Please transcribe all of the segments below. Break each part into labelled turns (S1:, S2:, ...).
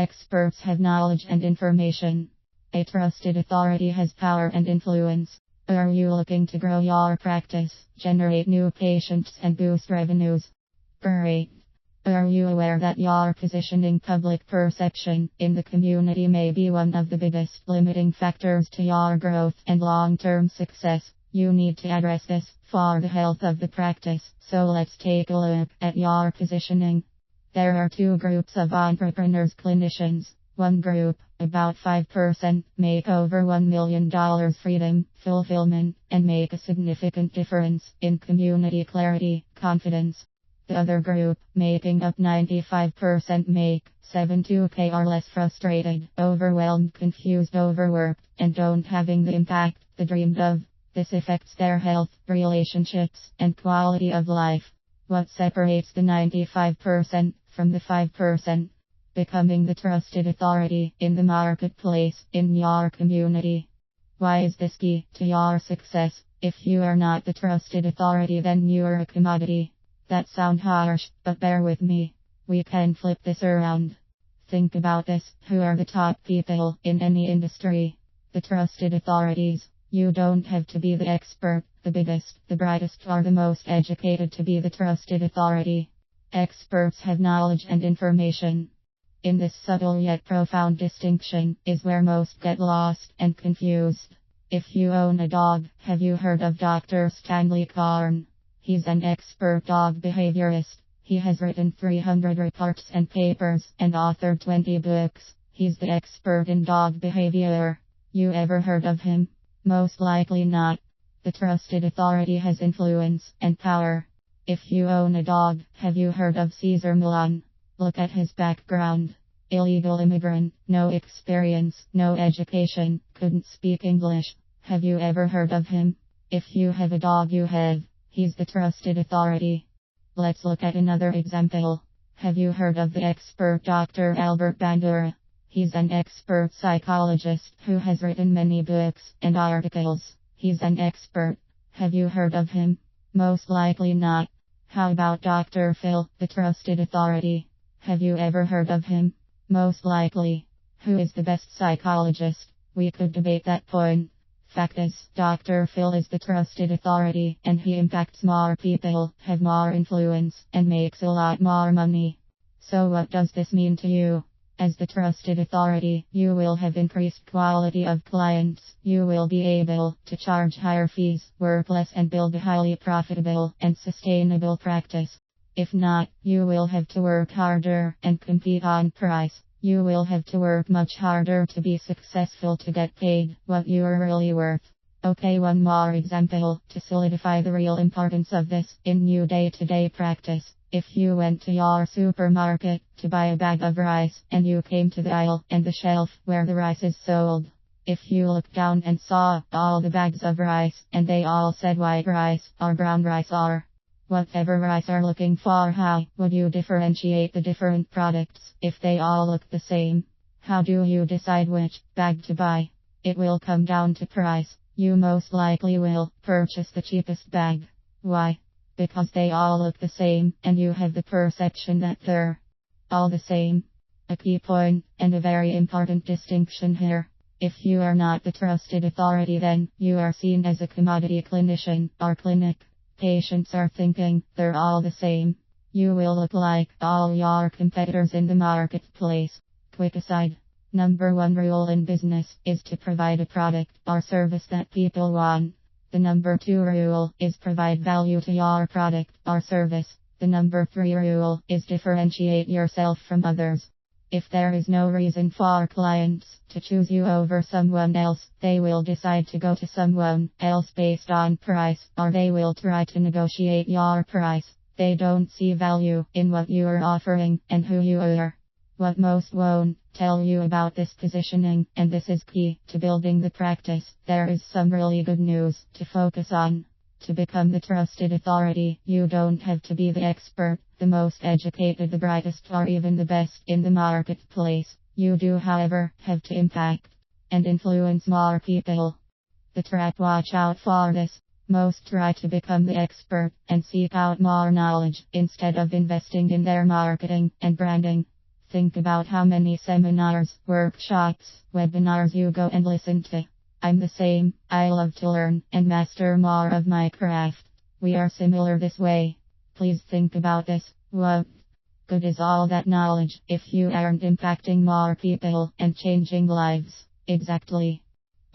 S1: Experts have knowledge and information. A trusted authority has power and influence. Are you looking to grow your practice, generate new patients, and boost revenues? Great. Are you aware that your positioning public perception in the community may be one of the biggest limiting factors to your growth and long-term success? You need to address this for the health of the practice. So let's take a look at your positioning. There are two groups of entrepreneurs clinicians. One group, about 5%, make over $1 million freedom, fulfillment, and make a significant difference in community clarity, confidence. The other group, making up 95%, make 7-2K or less frustrated, overwhelmed, confused, overworked, and don't having the impact they dreamed of. This affects their health, relationships, and quality of life. What separates the 95% from the 5%? Becoming the trusted authority in the marketplace, in your community. Why is this key to your success? If you are not the trusted authority, then you are a commodity. That sounds harsh, but bear with me. We can flip this around. Think about this. Who are the top people in any industry? The trusted authorities. You don't have to be the expert, the biggest, the brightest, or the most educated to be the trusted authority. Experts have knowledge and information. In this subtle yet profound distinction is where most get lost and confused. If you own a dog, have you heard of Dr. Stanley Carn? He's an expert dog behaviorist. He has written 300 reports and papers and authored 20 books. He's the expert in dog behavior. You ever heard of him? Most likely not. The trusted authority has influence and power. If you own a dog, have you heard of Cesar Millan? Look at his background. Illegal immigrant, no experience, no education, couldn't speak English. Have you ever heard of him? If you have a dog, you have. He's the trusted authority. Let's look at another example. Have you heard of the expert Dr. Albert Bandura? He's an expert psychologist who has written many books and articles. He's an expert. Have you heard of him? Most likely not. How about Dr. Phil, the trusted authority? Have you ever heard of him? Most likely. Who is the best psychologist? We could debate that point. Fact is, Dr. Phil is the trusted authority, and he impacts more people, have more influence, and makes a lot more money. So what does this mean to you? As the trusted authority, you will have increased quality of clients, you will be able to charge higher fees, work less, and build a highly profitable and sustainable practice. If not, you will have to work harder and compete on price. You will have to work much harder to be successful to get paid what you are really worth. Okay, one more example to solidify the real importance of this in your day-to-day practice. If you went to your supermarket to buy a bag of rice and you came to the aisle and the shelf where the rice is sold. If you looked down and saw all the bags of rice and they all said white rice or brown rice or whatever rice are looking for, how would you differentiate the different products if they all look the same? How do you decide which bag to buy? It will come down to price. You most likely will purchase the cheapest bag. Why? Because they all look the same and you have the perception that they're all the same. A key point and a very important distinction here. If you are not the trusted authority, then you are seen as a commodity clinician or clinic. Patients are thinking they're all the same. You will look like all your competitors in the marketplace. Quick aside. Number one rule in business is to provide a product or service that people want. The number two rule is provide value to your product or service. The number three rule is differentiate yourself from others. If there is no reason for clients to choose you over someone else, they will decide to go to someone else based on price, or they will try to negotiate your price. They don't see value in what you are offering and who you are. What most won't tell you about this positioning, and this is key to building the practice, there is some really good news to focus on. To become the trusted authority, you don't have to be the expert, the most educated, the brightest, or even the best in the marketplace. You do, however, have to impact and influence more people. The trap: watch out for this. Most try to become the expert and seek out more knowledge instead of investing in their marketing and branding. Think about how many seminars, workshops, webinars you go and listen to. I'm the same. I love to learn and master more of my craft. We are similar this way. Please think about this. What good is all that knowledge if you aren't impacting more people and changing lives? Exactly.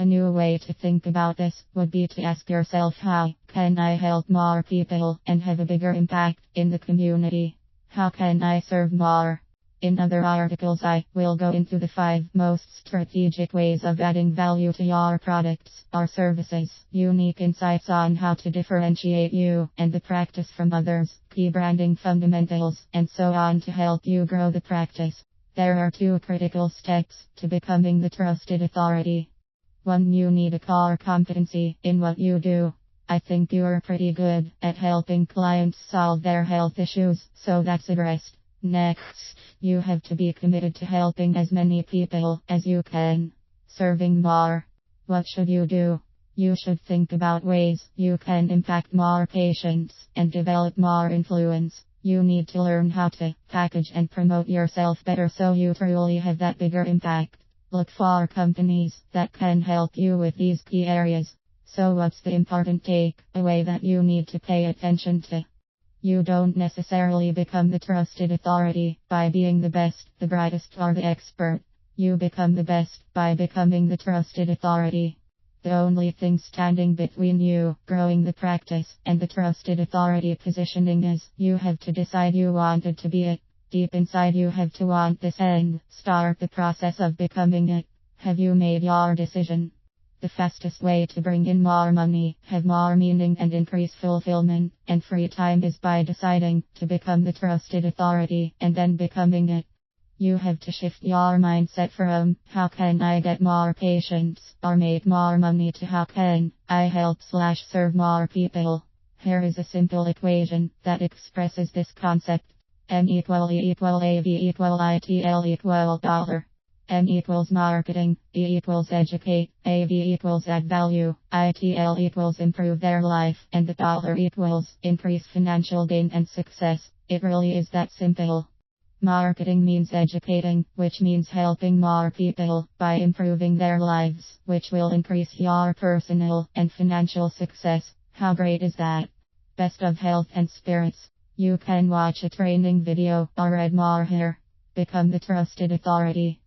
S1: A new way to think about this would be to ask yourself, how can I help more people and have a bigger impact in the community? How can I serve more? In other articles, I will go into the 5 most strategic ways of adding value to your products or services, unique insights on how to differentiate you and the practice from others, key branding fundamentals, and so on to help you grow the practice. There are 2 critical steps to becoming the trusted authority. 1. You need a core competency in what you do. I think you're pretty good at helping clients solve their health issues, so that's addressed. Next, you have to be committed to helping as many people as you can. Serving more. What should you do? You should think about ways you can impact more patients and develop more influence. You need to learn how to package and promote yourself better so you truly have that bigger impact. Look for companies that can help you with these key areas. So what's the important takeaway that you need to pay attention to? You don't necessarily become the trusted authority by being the best, the brightest, or the expert. You become the best by becoming the trusted authority. The only thing standing between you growing the practice and the trusted authority positioning is you have to decide you wanted to be it. Deep inside you have to want this and start the process of becoming it. Have you made your decision? The fastest way to bring in more money, have more meaning and increase fulfillment and free time is by deciding to become the trusted authority and then becoming it. You have to shift your mindset from how can I get more patients or make more money to how can I help/serve more people. Here is a simple equation that expresses this concept. M equal E equal AV equal ITL equal dollar. M equals marketing, E equals educate, AV equals add value, ITL equals improve their life, and the dollar equals increase financial gain and success. It really is that simple. Marketing means educating, which means helping more people by improving their lives, which will increase your personal and financial success. How great is that? Best of health and spirits. You can watch a training video or read more here. Become the trusted authority.